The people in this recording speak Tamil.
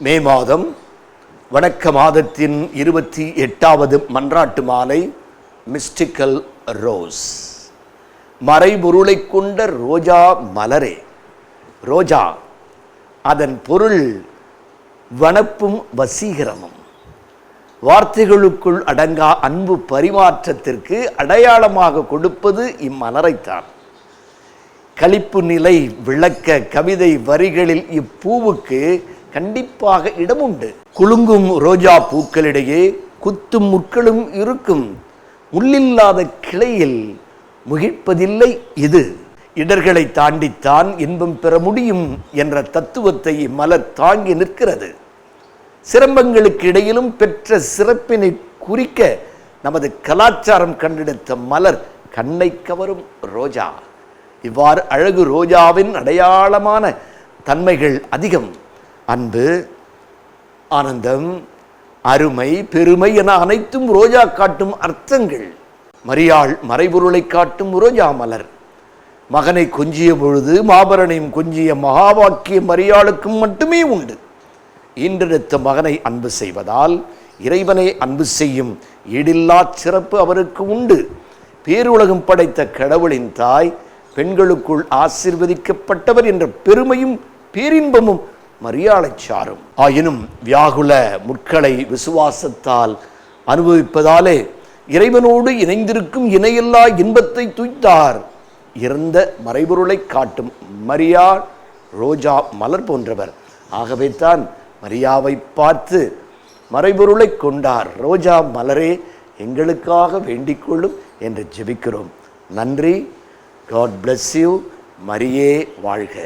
மே மாதம் வணக்க மாதத்தின் 28வது மன்றாட்டு மாலை மிஸ்டிக்கல் ரோஸ். மறைபொருளை கொண்ட ரோஜா மலரே. ரோஜா அதன் பொருள் வனப்பும் வசீகரமும். வார்த்தைகளுக்குள் அடங்கா அன்பு பரிமாற்றத்திற்கு அடையாளமாக கொடுப்பது இம்மலரைத்தான். களிப்பு நிலை விளக்க கவிதை வரிகளில் இப்பூவுக்கு கண்டிப்பாக இடமுண்டு. குலுங்கும் ரோஜா பூக்களிடையே குத்தும் முட்களும் இருக்கும். முள்ளில்லாத கிளையில் முகிழ்ப்பதில்லை இது. இடர்களை தாண்டித்தான் இன்பம் பெற முடியும் என்ற தத்துவத்தை மலர் தாங்கி நிற்கிறது. சிரம்பங்களுக்கு இடையிலும் பெற்ற சிறப்பினை குறிக்க நமது கலாச்சாரம் கண்டெடுத்த மலர் கண்ணை கவரும் ரோஜா. இவ்வாறு அழகு ரோஜாவின் அடையாளமான தன்மைகள் அதிகம். அன்பு, ஆனந்தம், அருமை, பெருமை என அனைத்தும் ரோஜா காட்டும் அர்த்தங்கள். மரியாள் மறைபொருளை காட்டும் ரோஜா மலர். மகனை கொஞ்சிய பொழுது மாபரனையும் கொஞ்சிய மகாவாக்கிய மரியாளுக்கும் மட்டுமே உண்டு. ஈன்றெடுத்த மகனை அன்பு செய்வதால் இறைவனை அன்பு செய்யும் ஈடில்லா சிறப்பு அவருக்கு உண்டு. பேருலகம் படைத்த கடவுளின் தாய், பெண்களுக்குள் ஆசீர்வதிக்கப்பட்டவர் என்ற பெருமையும் பேரின்பமும் மரியாளை சாரும். ஆயினும் வியாகுல முட்களை விசுவாசத்தால் அனுபவிப்பதாலே இறைவனோடு இணைந்திருக்கும் இணையில்லா இன்பத்தை துய்த்தார். இறந்த மறைபொருளை காட்டும் மரியாள் ரோஜா மலர் போன்றவர். ஆகவே தான் மரியாவை பார்த்து மறைபொருளை கொண்டார். ரோஜா மலரே, எங்களுக்காக வேண்டிக் கொள்ளும் என்று ஜெபிக்கிறோம். நன்றி. God bless you. மரியே வாழ்க.